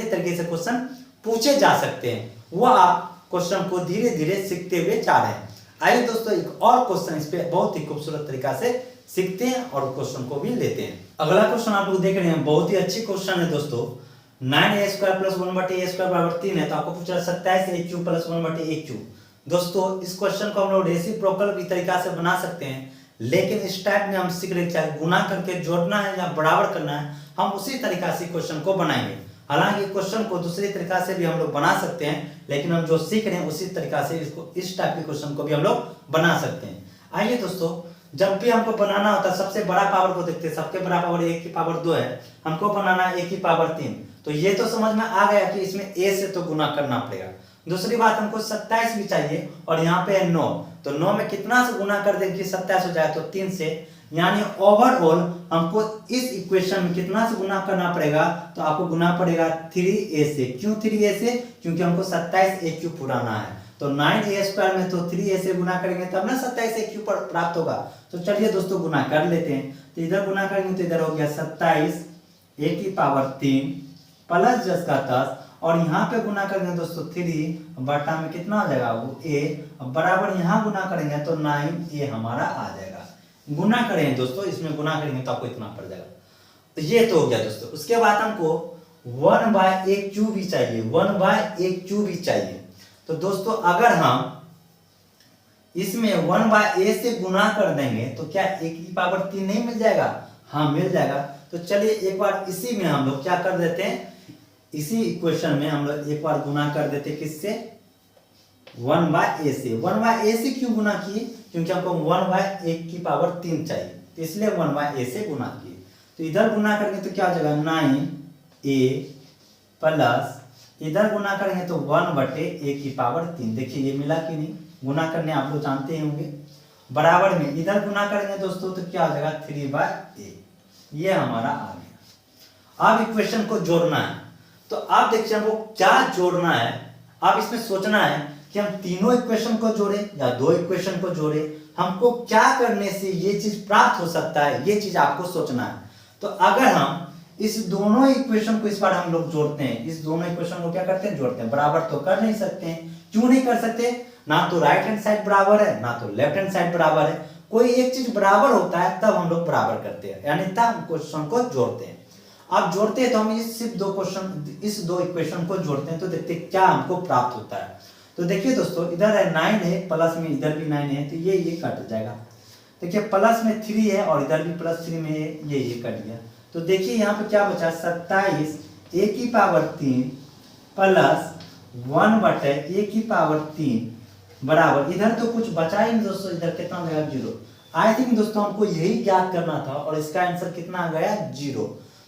[SPEAKER 1] तरीके से क्वेश्चन पूछे जा सकते हैं, वो आप क्वेश्चन को धीरे धीरे सीखते हुए जा रहे हैं। आइए दोस्तों एक और क्वेश्चन इस पे बहुत ही खूबसूरत तरीका से सीखते हैं और क्वेश्चन को भी लेते हैं। अगला क्वेश्चन आप लोग देख रहे हैं, बहुत ही अच्छी क्वेश्चन है दोस्तों। 9a² + 1/a² = 3 है, तो आपको पूछ रहा है 27a³ + 1/a³। दोस्तों इस क्वेश्चन को हम लोग रेसिप्रोकल भी तरीका से बना सकते हैं, लेकिन इस टाइप में हम सीख रहे हैं चाहे गुना करके जोड़ना है या बराबर करना है, हम उसी तरीका से क्वेश्चन को बनाएंगे। हालांकि क्वेश्चन को दूसरी तरीका से भी हम लोग बना सकते हैं, लेकिन हम जो सीख रहे हैं उसी तरीका से इसको, इस टाइप के क्वेश्चन को भी हम लोग बना सकते हैं। आइए दोस्तों, जब भी हमको बनाना होता है सबसे बड़ा पावर को देखते हैं, सबके बड़ा पावर 1⁻2 है, हमको बनाना है 1⁻3। तो ये तो समझ में आ गया कि इसमें a से तो गुना करना पड़ेगा। दूसरी बात, हमको 27 भी चाहिए और यहाँ पे है 9, तो 9 में कितना से गुना कर देंगे कि 27 हो जाए, तो 3 से, यानी ओवरऑल हमको इस इक्वेशन में कितना से गुना करना पड़ेगा, तो आपको गुना पड़ेगा 3a से। क्यों 3a से? क्योंकि हमको 27a³ पुराना है, तो 9a² में तो 3a से गुना करेंगे तब ना 27a³ प्राप्त होगा। तो चलिए दोस्तों गुना कर लेते हैं, तो इधर गुना करेंगे तो इधर हो गया 27a³ प्लस 10 का 10, और यहाँ पे गुना करेंगे दोस्तों 3 बटा में कितना हो जाएगा वो a, बराबर यहाँ गुना करेंगे तो 9a हमारा आ जाएगा। गुना करें दोस्तों, इसमें गुना करेंगे तो आपको इतना पड़ जाएगा। तो ये तो हो गया दोस्तों। उसके बाद हमको 1/a³ भी चाहिए, 1/a³ भी चाहिए। तो दोस्तों अगर हम इसमें 1/a से गुना कर देंगे तो क्या 1⁻3 नहीं मिल जाएगा? हाँ मिल जाएगा। तो चलिए एक बार इसी में हम लोग क्या कर देते हैं, इसी इक्वेशन में हम लोग एक बार गुना कर देते हैं, किससे? 1/a से। 1/a से क्यों गुना किए? क्योंकि हमको 1/a³ चाहिए, तो इसलिए 1/a से गुना किए। तो इधर गुना करेंगे तो क्या हो जाएगा 9a प्लस, इधर गुना करेंगे तो 1/a³। देखिए ये मिला कि नहीं? गुना करने आप लोग जानते होंगे। बराबर में इधर गुना करेंगे दोस्तों तो क्या हो जाएगा 3/a। ये हमारा आ गया। अब इक्वेशन को जोड़ना है, तो आप देखिए हमको क्या जोड़ना है। आप इसमें सोचना है कि हम तीनों इक्वेशन को जोड़े या 2 इक्वेशन को जोड़े, हमको क्या करने से ये चीज प्राप्त हो सकता है, ये चीज आपको सोचना है। तो अगर हम इस दोनों इक्वेशन को इस बार हम लोग जोड़ते हैं, इस दोनों इक्वेशन को क्या करते हैं, जोड़ते हैं। बराबर तो कर नहीं सकते हैं, क्यों नहीं कर सकते? ना तो राइट हैंड साइड बराबर है, ना तो लेफ्ट हैंड साइड बराबर है। कोई एक चीज बराबर होता है तब हम लोग बराबर करते हैं, यानी तब क्वेश्चन को जोड़ते हैं। आप जोड़ते हैं तो हम सिर्फ 2 क्वेश्चन, इस 2 इक्वेशन को जोड़ते हैं तो देखते हैं क्या हमको प्राप्त होता है। तो देखिए दोस्तों इधर है 9 है, प्लस में इधर भी 9 है, तो ये कट जाएगा। देखिए प्लस में 3 है और इधर भी +3 में ये कट गया। तो देखिए यहाँ पे क्या बचा, 27a³ प्लस 1/a³ बराबर, इधर तो कुछ बचा ही नहीं दोस्तों, इधर कितना हो गया 0। आई थिंक दोस्तों हमको यही ज्ञात करना था और इसका आंसर कितना आ गया 0।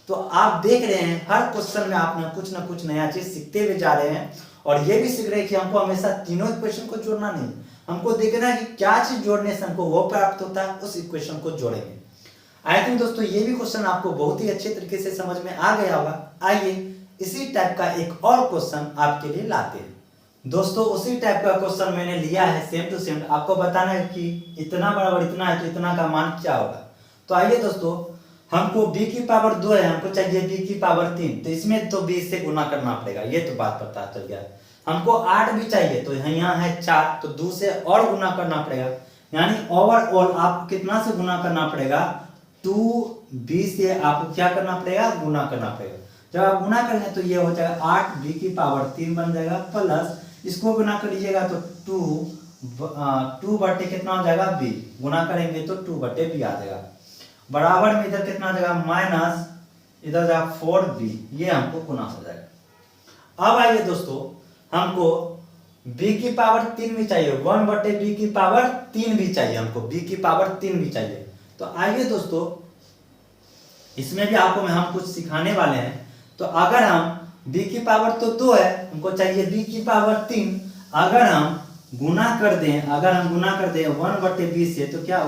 [SPEAKER 1] तो आप देख रहे हैं हर क्वेश्चन में आपने कुछ ना कुछ नया चीज सीखते हुए जा रहे हैं, और ये भी सीख रहे हैं कि हमको हमेशा तीनों इक्वेशन को जोड़ना नहीं, हमको देखना है कि क्या चीज जोड़ने से हमको वो प्राप्त होता है, उस इक्वेशन को जोड़ेंगे। आई थिंक दोस्तों ये भी क्वेश्चन आपको बहुत ही अच्छे तरीके से समझ में आ गया होगा। आइए इसी टाइप का एक और क्वेश्चन आपके लिए लाते हैं। दोस्तों उसी टाइप का क्वेश्चन मैंने लिया है, सेम टू सेम। आपको बताना है कि इतना बराबर इतना है तो इतना का मान क्या होगा। तो आइए दोस्तों, हमको b⁻2 है, हमको चाहिए b⁻3, तो इसमें तो 20 से गुना करना पड़ेगा, ये तो बात पता चल गया। हमको 8 भी चाहिए, तो यहाँ है 4, तो 2 से और गुना करना पड़ेगा, यानी ओवरऑल आपको कितना से गुना करना पड़ेगा, 2b से आपको क्या करना पड़ेगा, गुना करना पड़ेगा। जब आप गुना करेंगे तो ये हो जाएगा 8b⁻3 बन जाएगा, प्लस इसको गुना कर लीजिएगा तो 2 बटे कितना हो जाएगा b, गुना करेंगे तो 2/b आ जाएगा। बराबर में इधर कितना हो जाएगा माइनस, इधर हो जाएगा 4b, ये हमको गुना हो जाएगा। अब आइए दोस्तों, हमको b की पावर 3 भी चाहिए, 1/b की पावर 3 भी चाहिए, हमको b की पावर 3 भी चाहिए। तो आइए दोस्तों, इसमें भी आपको हम कुछ सिखाने वाले हैं। तो अगर हम b की पावर तो 2 है, हमको चाहिए b की पावर 3, अगर हम गुना कर दें 1/b से तो क्या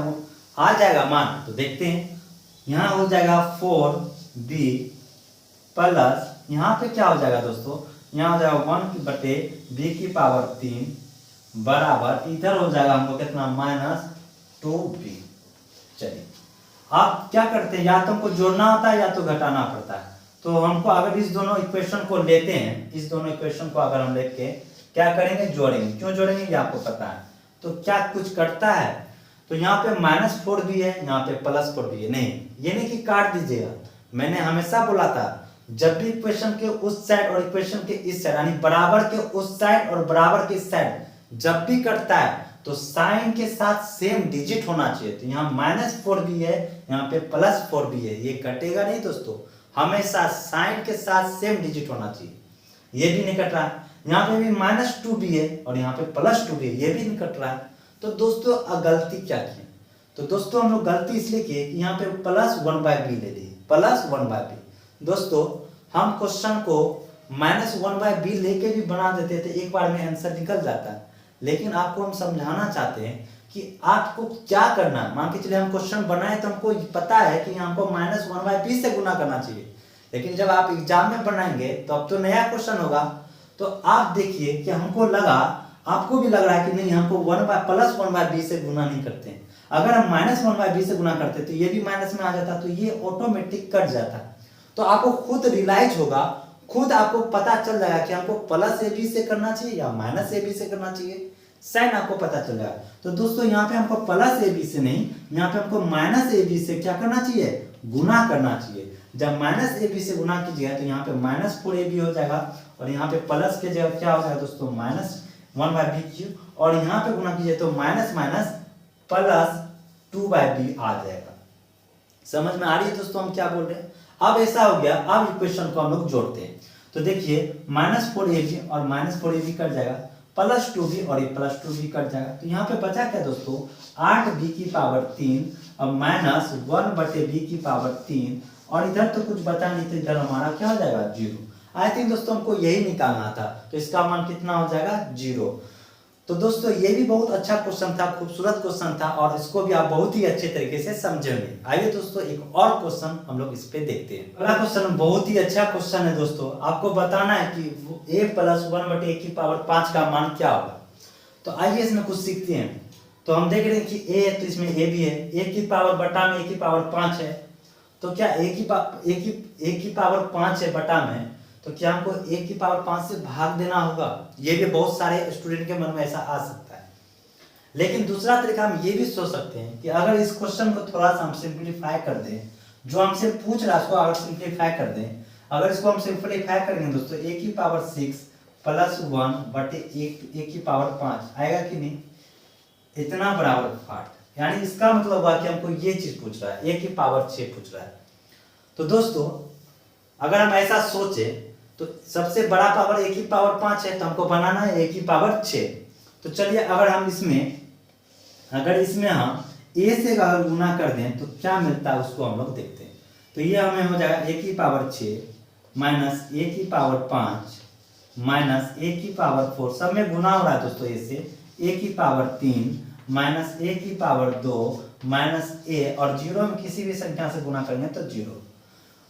[SPEAKER 1] आ जाएगा मान, तो देखते हैं। यहाँ हो जाएगा 4b प्लस, यहाँ पे क्या हो जाएगा दोस्तों, यहाँ हो जाएगा 1/b की पावर 3 बराबर, इधर हो जाएगा हमको कितना -2b। चलिए आप क्या करते हैं, या तो हमको जोड़ना होता है या तो घटाना पड़ता है। तो हमको अगर इस दोनों इक्वेशन को लेते हैं, इस दोनों इक्वेशन को अगर हम लेके क्या करेंगे, जोड़ेंगे। क्यों जोड़ेंगे ये आपको पता है। तो क्या कुछ करता है, तो यहाँ पे -4 भी है, यहाँ पे +4 भी है। नहीं, ये नहीं कि काट दीजिएगा, मैंने हमेशा बोला था जब भी इक्वेशन के उस साइड और इक्वेशन के इस साइड, यानी बराबर के उस साइड और बराबर के इस साइड जब भी कटता है तो साइन के साथ सेम डिजिट होना चाहिए। तो यहाँ -4 भी है, यहाँ पे +4 भी है, ये कटेगा नहीं दोस्तों, हमेशा साइन के साथ सेम डिजिट होना चाहिए। ये भी नहीं कट रहा है, यहाँ पे भी -2 भी है और यहाँ पे +2 भी है, ये भी नहीं कट रहा है। तो दोस्तों गलती क्या की, तो दोस्तों हम लोग गलती इसलिए किए कि यहाँ पे +1/b ले लिए, +1/b। दोस्तों हम क्वेश्चन को -1/b लेके भी बना देते थे, एक बार में आंसर निकल जाता है। लेकिन आपको हम समझाना चाहते हैं कि आपको क्या करना है। मान के चलिए हम क्वेश्चन बनाए तो हमको पता है कि हमको -1/b से गुना करना चाहिए, लेकिन जब आप एग्जाम में बनाएंगे तो अब तो नया क्वेश्चन होगा। तो आप देखिए कि हमको लगा, आपको भी लग रहा है कि नहीं हमको +1/b से गुना नहीं करते हैं। अगर हम -1/b से गुना करते तो ये भी माइनस में आ जाता, तो ये ऑटोमेटिक कट जाता। तो आपको खुद रियलाइज होगा, खुद आपको पता चल जाएगा कि हमको +ab से करना चाहिए या -ab से करना चाहिए, साइन आपको पता चल जाएगा। तो दोस्तों यहाँ पे हमको +ab से नहीं, यहाँ पे हमको -ab से क्या करना चाहिए, गुना करना चाहिए। जब -ab से गुना कीजिएगा तो यहाँ पे -4ab हो जाएगा और यहाँ पे प्लस के जगह क्या हो जाएगा दोस्तों -1/b3, और यहाँ पे गुना कीजिए तो माइनस +2/b आ जाएगा। समझ में आ रही है दोस्तों हम क्या बोल रहे हैं। अब ऐसा हो गया, अब इक्वेशन को हम लोग जोड़ते हैं। तो देखिए -4ab और -4ab कट जाएगा, +2b और ये +2b कट जाएगा। तो यहाँ पे बचा क्या दोस्तों 8b की पावर 3 और -1/b की पावर 3, और इधर तो कुछ बचा नहीं, तो इधर हमारा क्या हो जाएगा 0। आई थिंक दोस्तों हमको यही निकालना था, तो इसका मान कितना हो जाएगा 0। तो दोस्तों ये भी बहुत अच्छा क्वेश्चन था, खूबसूरत क्वेश्चन था, और इसको भी आप बहुत ही अच्छे तरीके से समझेंगे। आइए दोस्तों एक और क्वेश्चन हम लोग इस पे देखते हैं। अगला क्वेश्चन बहुत ही अच्छा क्वेश्चन है दोस्तों, आपको बताना है कि a + 1/a की पावर 5 का मान क्या होगा। तो आइए इसमें कुछ सीखते हैं। तो हम देख रहे हैं कि a है तो इसमें a भी है, a की पावर बटा में a की पावर 5 है, तो क्या a की पावर 5 है बटा में, तो क्या हमको a की पावर 5 से भाग देना होगा। ये भी बहुत सारे स्टूडेंट के मन में ऐसा आ सकता है। लेकिन दूसरा तरीका हम ये भी सोच सकते हैं कि अगर इस क्वेश्चन को थोड़ा सा हम सिंप्लीफाई कर दें, जो हमसे पूछ रहा है उसको अगर सिंप्लीफाई कर दें, अगर इसको हम सिंप्लीफाई करेंगे दोस्तों a की पावर 6 + 1/a की पावर 5 आएगा कि नहीं, इतना बराबर पार्ट, यानी इसका मतलब हुआ कि हमको ये चीज पूछ रहा है, a की पावर 6 पूछ रहा है। तो दोस्तों अगर हम ऐसा सोचे तो सबसे बड़ा पावर a की पावर 5 है, तो हमको बनाना है a की पावर 6। तो चलिए अगर हम इसमें हम a से अगर गुना कर दें तो क्या मिलता है उसको हम लोग देखते हैं। तो ये हमें हो जाएगा a की पावर 6 माइनस a की पावर 5 माइनस a की पावर 4, सब में गुना हो रहा है दोस्तों, a से a की पावर 3 माइनस a की पावर 2 माइनस a, और 0 में किसी भी संख्या से गुना करेंगे तो 0।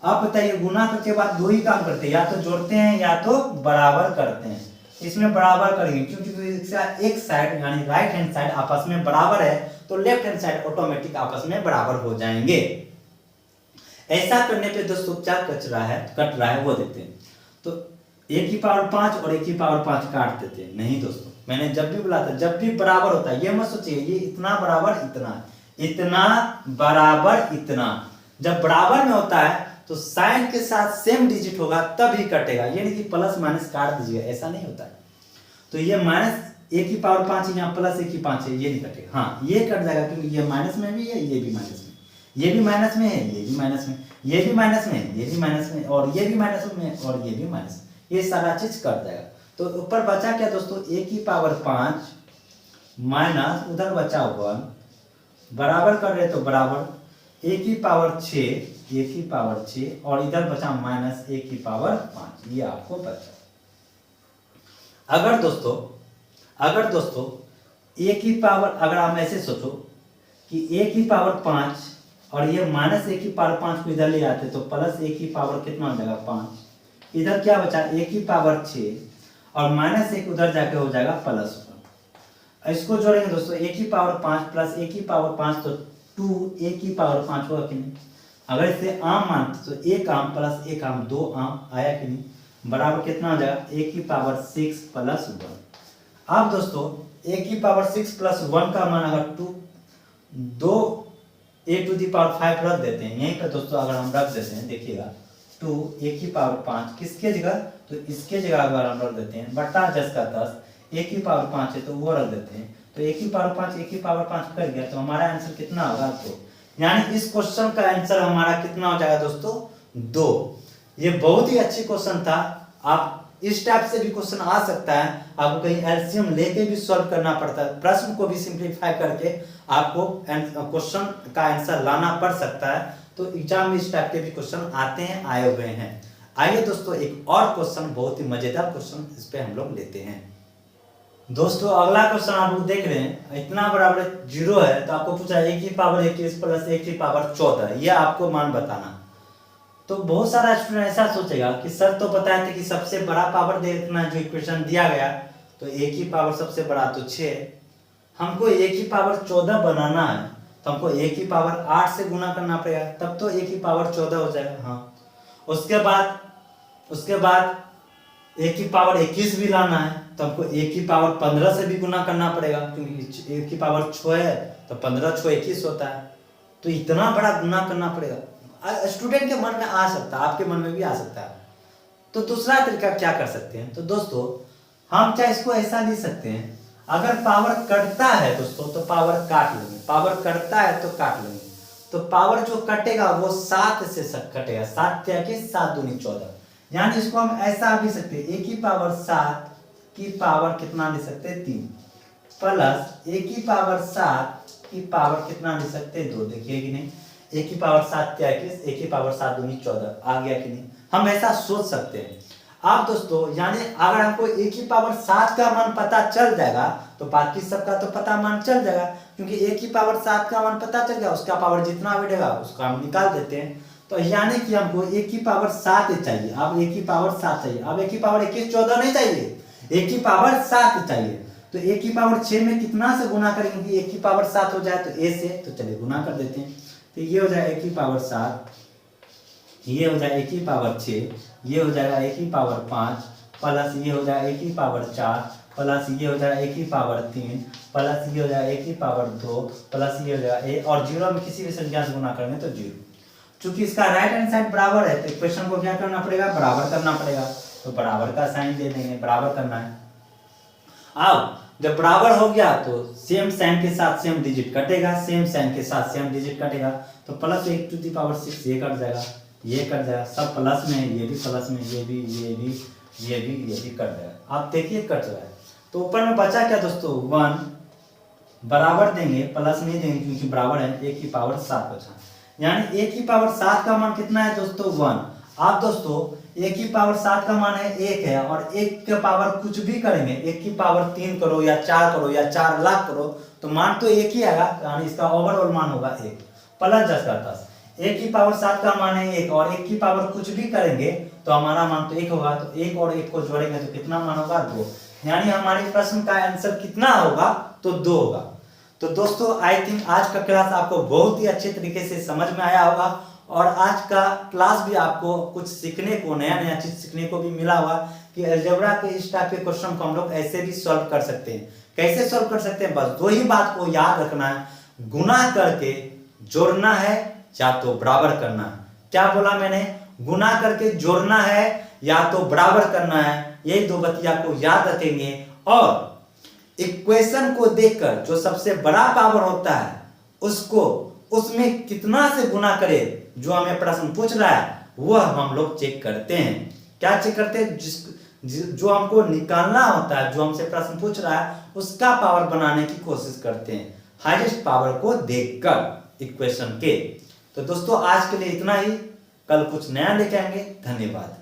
[SPEAKER 1] अब बताइए गुना करके बाद दो ही काम करते हैं, या तो जोड़ते हैं या तो बराबर करते हैं। इसमें बराबर करेंगे क्योंकि एक साइड यानी राइट हैंड साइड आपस में बराबर है, तो लेफ्ट हैंड साइड ऑटोमेटिक आपस में बराबर हो जाएंगे। ऐसा करने पे दोस्तों क्या कट रहा है वो देखते हैं। तो a की पावर 5 और a की पावर 5 काट देते हैं। नहीं दोस्तों, मैंने जब भी बोला था जब भी बराबर होता है, ये मत सोचिए ये इतना बराबर इतना, इतना बराबर इतना, जब बराबर में होता है तो साइन के साथ सेम डिजिट होगा तब ही कटेगा, ये नहीं कि प्लस माइनस काट दीजिएगा, ऐसा नहीं होता है। तो ये -a की पावर 5 है, यहाँ +a की 5 है, ये नहीं कटेगा। हाँ ये कट जाएगा क्योंकि ये माइनस में भी है, ये भी माइनस में, ये भी माइनस में है, ये भी माइनस में, ये भी माइनस में है, ये भी माइनस में, और ये भी माइनस में और ये भी माइनस, ये सारा चीज कट जाएगा। तो ऊपर बचा क्या दोस्तों, a की पावर 5 माइनस उधर बचा 1 बराबर कर रहे तो बराबर a की पावर 6, a की पावर 6 और इधर बचा माइनस a की पावर 5, ये आपको बचा। अगर दोस्तों a की पावर, अगर आप ऐसे सोचो कि a की पावर 5 और ये माइनस a की पावर 5 को इधर ले आते तो प्लस a की पावर कितना हो जाएगा 5, इधर क्या बचा a की पावर 6 और माइनस 1 उधर जाके हो जाएगा प्लस 1। इसको जोड़ेंगे दोस्तों, a की पावर 5 प्लस a की पावर 5 तो 2a की पावर 5 होगा कि नहीं। अगर इसे आम मानते तो 1 आम प्लस 1 आम 2 आम आया कि नहीं, बराबर कितना हो जाएगा a की पावर 6 प्लस 1। अब दोस्तों a की पावर 6 प्लस 1 का मान अगर 2 a टू दी पावर 5 रख देते हैं यहीं पर दोस्तों, अगर हम रख देते हैं देखिएगा 2 a की पावर 5 किसके जगह, तो इसके जगह अगर हम रख देते हैं बटा 10 का 10, a की पावर 5 है तो वो रख देते हैं, तो a की पावर 5 a की पावर 5 कर गया तो हमारा आंसर कितना होगा 2। यानी इस क्वेश्चन का आंसर हमारा कितना हो जाएगा दोस्तों 2। ये बहुत ही अच्छी क्वेश्चन था। आप इस टाइप से भी क्वेश्चन आ सकता है, आपको कहीं एलसीएम लेके भी सॉल्व करना पड़ता है, प्रश्न को भी सिंप्लीफाई करके आपको क्वेश्चन का आंसर लाना पड़ सकता है। तो एग्जाम में इस टाइप के भी क्वेश्चन आते हैं, आए हुए हैं। आइए दोस्तों एक और क्वेश्चन, बहुत ही मजेदार क्वेश्चन इस पे हम लोग लेते हैं। दोस्तों अगला क्वेश्चन आप लोग देख रहे हैं, इतना बराबर 0 है तो आपको पूछा a की पावर 21 प्लस a की पावर 14, ये आपको मान बताना। तो बहुत सारा स्टूडेंट ऐसा सोचेगा कि सर तो बताए थे कि सबसे बड़ा पावर देखना जो इक्वेशन दिया गया, तो a की पावर सबसे बड़ा तो 6 है, हमको a की पावर 14 बनाना है तो हमको a की पावर 8 से गुना करना पड़ेगा, तब तो a की पावर 14 हो जाएगा। हाँ, उसके बाद a की पावर 21 भी लाना है तो हमको a की पावर 15 से भी गुना करना पड़ेगा, क्योंकि a की पावर 6 है तो 15 6 21 होता है, तो इतना बड़ा गुना करना पड़ेगा। स्टूडेंट के मन में आ सकता है, आपके मन में भी आ सकता है। तो दूसरा तरीका क्या कर सकते हैं, तो दोस्तों हम चाहे इसको ऐसा लिख सकते हैं, अगर पावर कटता है दोस्तों तो पावर काट लेंगे, पावर कटता है तो काट लेंगे, तो पावर जो कटेगा वो 7 से कटेगा, 7 क्या कि 7 दूनी 14। यानी इसको हम ऐसा भी सकते हैं, a की पावर 7 की पावर कितना ले सकते हैं 3 प्लस a की पावर 7 की पावर कितना ले सकते हैं 2। देखिए कि नहीं, a की पावर 7 क्या है, a की पावर 7 दूनी 14 आ गया कि नहीं, हम ऐसा सोच सकते हैं। आप दोस्तों यानी अगर हमको a की पावर 7 का मान पता चल जाएगा तो बाकी सबका तो पता मान चल जाएगा, क्योंकि a की पावर 7 का मान पता चल गया, उसका पावर जितना बढ़ेगा उसका हम निकाल देते हैं। तो यानी कि हमको a की पावर 7 चाहिए, अब a की पावर 7 चाहिए, अब a की पावर 21 14 नहीं चाहिए, a की पावर 7 चाहिए। तो a की पावर 6 में कितना से गुना करेंगे कि a की पावर 7 हो जाए, तो a से, तो चलिए गुना कर देते हैं। तो ये हो जाएगा a की पावर 7, ये हो जाएगा a की पावर 6, ये हो जाएगा a की पावर 5 प्लस ये हो जाएगा a की पावर 4 प्लस ये हो जाएगा a की पावर 3 प्लस ये हो जाएगा a की पावर 2 प्लस ये हो जाएगा a, और 0 में किसी भी संख्या से गुना करेंगे तो 0। चूंकि इसका राइट हैंड साइड बराबर है तो इक्वेशन को क्या करना पड़ेगा, बराबर करना पड़ेगा, तो बराबर का साइन दे देंगे, बराबर करना है। अब जब बराबर हो गया तो सेम साइन के साथ सेम डिजिट कटेगा, सेम साइन के साथ सेम डिजिट कटेगा, तो प्लस 1 टू दी पावर 6 ये कट जाएगा, ये कट जाएगा, सब प्लस में है, ये भी प्लस में, ये भी कट जाएगा। आप देखिए कट रहा है। तो ऊपर में बचा क्या दोस्तों 1, बराबर देंगे, प्लस नहीं देंगे क्योंकि बराबर है, a की पावर 7 बचा, यानी a की पावर 7 का मान कितना है दोस्तों 1। आप दोस्तों a की पावर 7 का मान है 1 है, और 1 के पावर कुछ भी करेंगे, 1 की पावर 3 करो या 4 करो या 4 लाख करो तो मान तो 1 ही आएगा, यानी इसका ओवरऑल मान होगा 1 प्लस 10 का 10। 1 की पावर 7 का मान है 1 और 1 की पावर कुछ भी करेंगे तो हमारा मान तो 1 होगा, तो 1 और 1 को जोड़ेंगे तो कितना मान होगा 2, यानी हमारे प्रश्न का आंसर कितना होगा तो 2 होगा। तो दोस्तों आई थिंक आज का क्लास आपको बहुत ही अच्छे तरीके से समझ में आया होगा, और आज का क्लास भी आपको कुछ सीखने को, नया चीज सीखने को भी मिला होगा कि अलजेब्रा के इस टाइप के क्वेश्चन को हम लोग ऐसे भी सॉल्व कर सकते हैं। कैसे सॉल्व कर सकते हैं, बस 2 ही बात को याद रखना है, गुना करके जोड़ना है या तो बराबर करना है। क्या बोला मैंने, गुना करके जोड़ना है या तो बराबर करना है, यही 2 बतिया को याद रखेंगे, और इक्वेशन को देखकर जो सबसे बड़ा पावर होता है उसको उसमें कितना से गुना करें जो हमें प्रश्न पूछ रहा है वह हम लोग चेक करते हैं। क्या चेक करते हैं? जो हमको निकालना होता है, जो हमसे प्रश्न पूछ रहा है उसका पावर बनाने की कोशिश करते हैं हाईएस्ट पावर को देखकर इक्वेशन के। तो दोस्तों आज के लिए इतना ही, कल कुछ नया लेके आएंगे। धन्यवाद।